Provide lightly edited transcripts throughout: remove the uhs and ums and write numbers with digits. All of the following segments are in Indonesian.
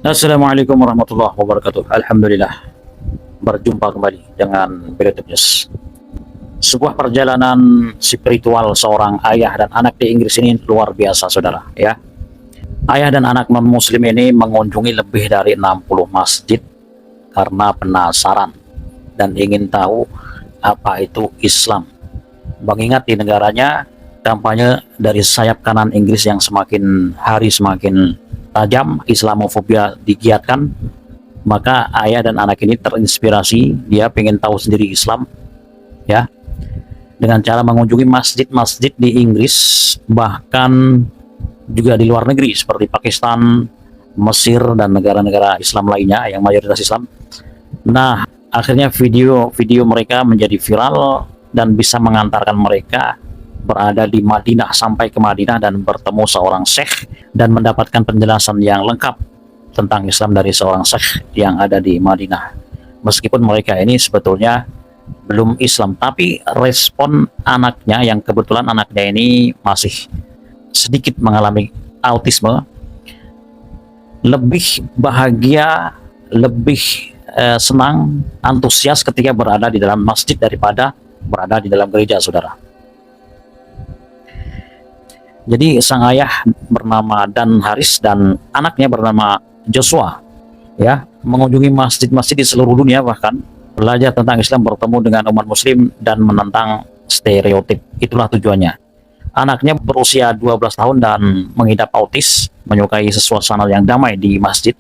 Assalamualaikum warahmatullahi wabarakatuh. Alhamdulillah, berjumpa kembali dengan Berita News. Sebuah perjalanan spiritual seorang ayah dan anak di Inggris ini luar biasa, saudara. Ya, ayah dan anak non Muslim ini mengunjungi lebih dari 60 masjid karena penasaran dan ingin tahu apa itu Islam. Mengingat di negaranya kampanye dari sayap kanan Inggris yang semakin hari semakin tajam, Islamofobia digiatkan, maka ayah dan anak ini terinspirasi, dia pengen tahu sendiri Islam, ya, dengan cara mengunjungi masjid-masjid di Inggris, bahkan juga di luar negeri seperti Pakistan, Mesir, dan negara-negara Islam lainnya yang mayoritas Islam. Nah, akhirnya video-video mereka menjadi viral dan bisa mengantarkan mereka berada di Madinah, sampai ke Madinah dan bertemu seorang syekh dan mendapatkan penjelasan yang lengkap tentang Islam dari seorang syekh yang ada di Madinah. Meskipun mereka ini sebetulnya belum Islam, tapi respon anaknya, yang kebetulan anaknya ini masih sedikit mengalami autisme, lebih bahagia, lebih senang, antusias ketika berada di dalam masjid daripada berada di dalam gereja, saudara. Jadi sang ayah bernama Dan Haris dan anaknya bernama Joshua, ya, mengunjungi masjid-masjid di seluruh dunia, bahkan belajar tentang Islam, bertemu dengan umat muslim dan menentang stereotip. Itulah tujuannya. Anaknya berusia 12 tahun dan mengidap autis, menyukai suasana yang damai di masjid.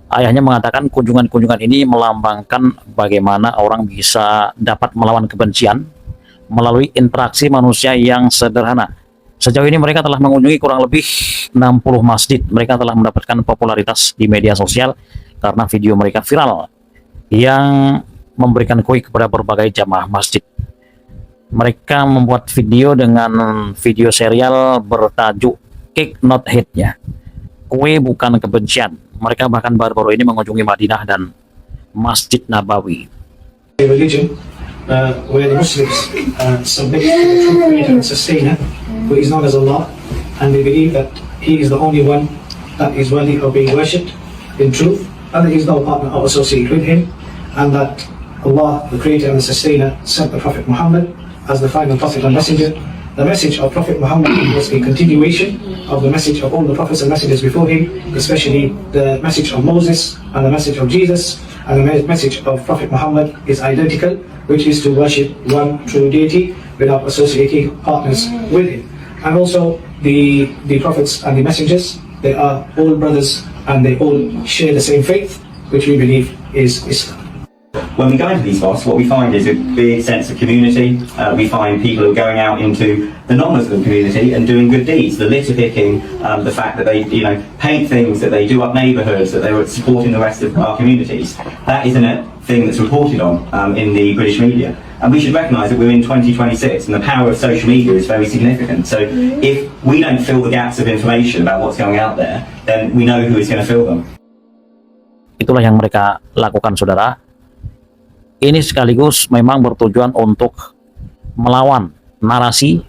Ayahnya mengatakan kunjungan-kunjungan ini melambangkan bagaimana orang bisa dapat melawan kebencian melalui interaksi manusia yang sederhana. Sejauh ini mereka telah mengunjungi kurang lebih 60 masjid. Mereka telah mendapatkan popularitas di media sosial karena video mereka viral yang memberikan kue kepada berbagai jamaah masjid. Mereka membuat video dengan video serial bertajuk Cake Not Hate-nya, kue bukan kebencian. Mereka bahkan baru-baru ini mengunjungi Madinah dan Masjid Nabawi. Religion where the Muslims submit to the true creator and sustainer, who is known as Allah, and they believe that He is the only one that is worthy of being worshipped in truth, and there is no partner or associate with Him, and that Allah, the creator and the sustainer, sent the Prophet Muhammad as the final prophet and messenger. The message of Prophet Muhammad was a continuation of the message of all the prophets and messengers before him, especially the message of Moses and the message of Jesus, and the message of Prophet Muhammad is identical, which is to worship one true deity without associating partners with him. And also the prophets and the messengers, they are all brothers and they all share the same faith, which we believe is Islam. When we go into these mosques, what we find is a big sense of community. We find people who are going out into the non-Muslim community and doing good deeds. The litter picking, the fact that they, paint things, that they do up neighbourhoods, that they're supporting the rest of our communities. That isn't a thing that's reported on in the British media. And we should recognise that we're in 2026 and the power of social media is very significant. So if we don't fill the gaps of information about what's going out there, then we know who is going to fill them. Itulah yang mereka lakukan, saudara. Ini sekaligus memang bertujuan untuk melawan narasi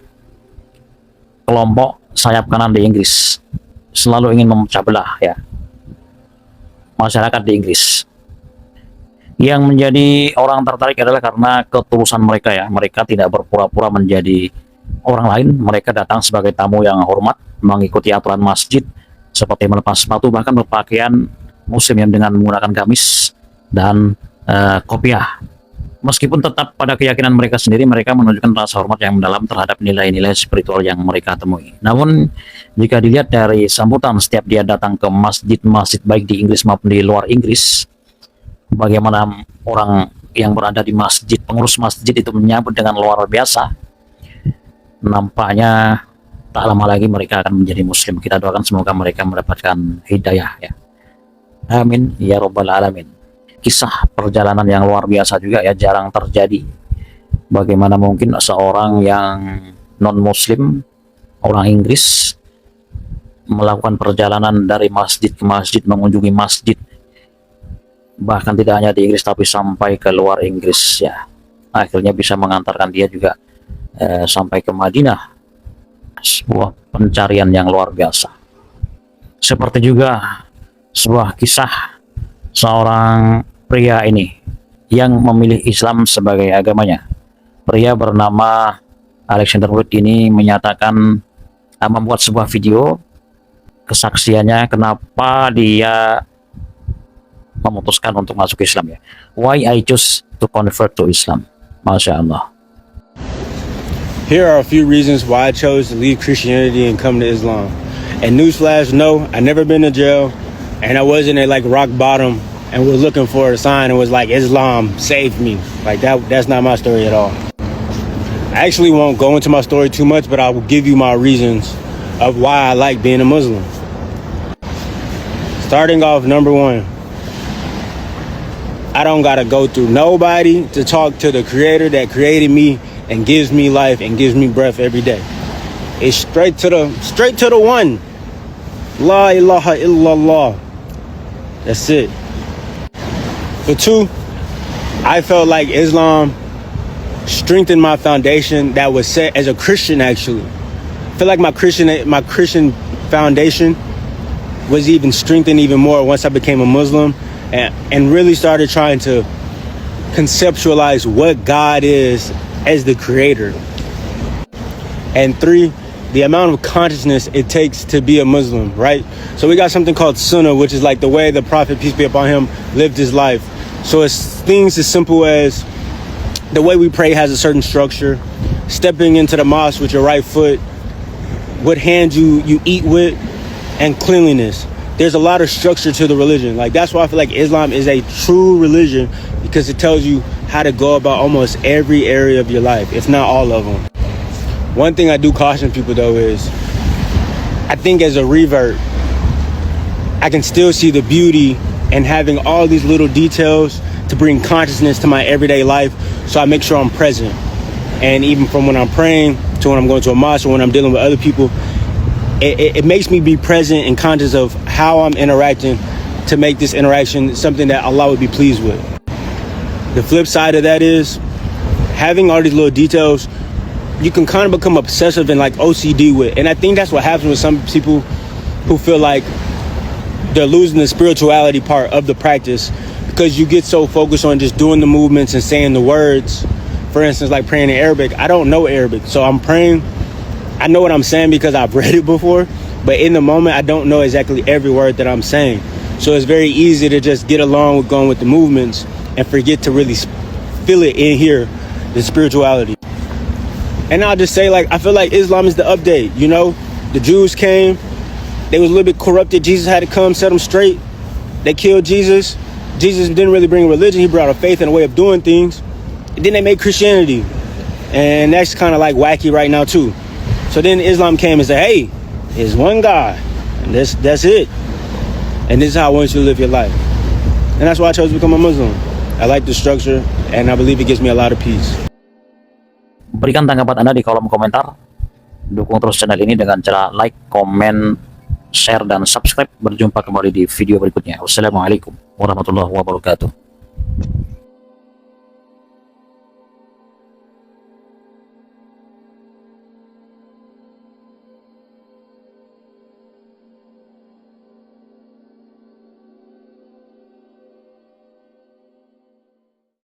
kelompok sayap kanan di Inggris, selalu ingin memecah belah, ya, masyarakat di Inggris. Yang menjadi orang tertarik adalah karena ketulusan mereka, ya. Mereka tidak berpura-pura menjadi orang lain. Mereka datang sebagai tamu yang hormat, mengikuti aturan masjid seperti melepas sepatu, bahkan berpakaian muslim yang dengan menggunakan gamis dan kopiah. Meskipun tetap pada keyakinan mereka sendiri, mereka menunjukkan rasa hormat yang mendalam terhadap nilai-nilai spiritual yang mereka temui. Namun jika dilihat dari sambutan setiap dia datang ke masjid-masjid baik di Inggris maupun di luar Inggris, bagaimana orang yang berada di masjid, pengurus masjid itu menyambut dengan luar biasa, nampaknya tak lama lagi mereka akan menjadi muslim. Kita doakan semoga mereka mendapatkan hidayah, ya. Amin ya robbal alamin. Kisah perjalanan yang luar biasa juga, ya, jarang terjadi. Bagaimana mungkin seorang yang non-muslim, orang Inggris, melakukan perjalanan dari masjid ke masjid, mengunjungi masjid, bahkan tidak hanya di Inggris tapi sampai ke luar Inggris, ya. Akhirnya bisa mengantarkan dia juga sampai ke Madinah. Sebuah pencarian yang luar biasa. Seperti juga sebuah kisah seorang pria ini yang memilih Islam sebagai agamanya. Pria bernama Alexander Wood ini menyatakan membuat sebuah video kesaksiannya kenapa dia memutuskan untuk masuk Islam ya. Why I choose to convert to Islam. Masya Allah. Here are a few reasons why I chose to leave Christianity and come to Islam. And newsflash, no, I never been to jail, and I wasn't at like rock bottom and was looking for a sign and was like, Islam saved me. Like that's not my story at all. I actually won't go into my story too much, but I will give you my reasons of why I like being a Muslim. Starting off, number one, I don't gotta go through nobody to talk to the creator that created me and gives me life and gives me breath every day. It's straight to the one. La ilaha illallah. That's it. For two, I felt like Islam strengthened my foundation that was set as a Christian actually. I feel like my Christian foundation was even strengthened even more once I became a Muslim and really started trying to conceptualize what God is as the creator. And three, the amount of consciousness it takes to be a Muslim, right? So we got something called Sunnah, which is like the way the Prophet, peace be upon him, lived his life. So it's things as simple as the way we pray has a certain structure, stepping into the mosque with your right foot, what hand you eat with, and cleanliness. There's a lot of structure to the religion. Like that's why I feel like Islam is a true religion, because it tells you how to go about almost every area of your life, if not all of them. One thing I do caution people though is, I think as a revert, I can still see the beauty in having all these little details to bring consciousness to my everyday life, so I make sure I'm present. And even from when I'm praying to when I'm going to a mosque or when I'm dealing with other people, it makes me be present and conscious of how I'm interacting to make this interaction something that Allah would be pleased with. The flip side of that is, having all these little details, you can kind of become obsessive and like OCD with. And I think that's what happens with some people who feel like they're losing the spirituality part of the practice, because you get so focused on just doing the movements and saying the words. For instance, like praying in Arabic. I don't know Arabic, so I'm praying. I know what I'm saying because I've read it before, but in the moment, I don't know exactly every word that I'm saying. So it's very easy to just get along with going with the movements and forget to really feel it in here, the spirituality. And I'll just say, like, I feel like Islam is the update, you know? The Jews came, they was a little bit corrupted. Jesus had to come, set them straight. They killed Jesus. Jesus didn't really bring a religion. He brought a faith and a way of doing things. And then they made Christianity. And that's kind of like wacky right now too. So then Islam came and said, hey, there's one God. And that's it. And this is how I want you to live your life. And that's why I chose to become a Muslim. I like the structure, and I believe it gives me a lot of peace. Berikan tanggapan Anda di kolom komentar. Dukung terus channel ini dengan cara like, komen, share, dan subscribe. Berjumpa kembali di video berikutnya. Wassalamualaikum warahmatullahi wabarakatuh.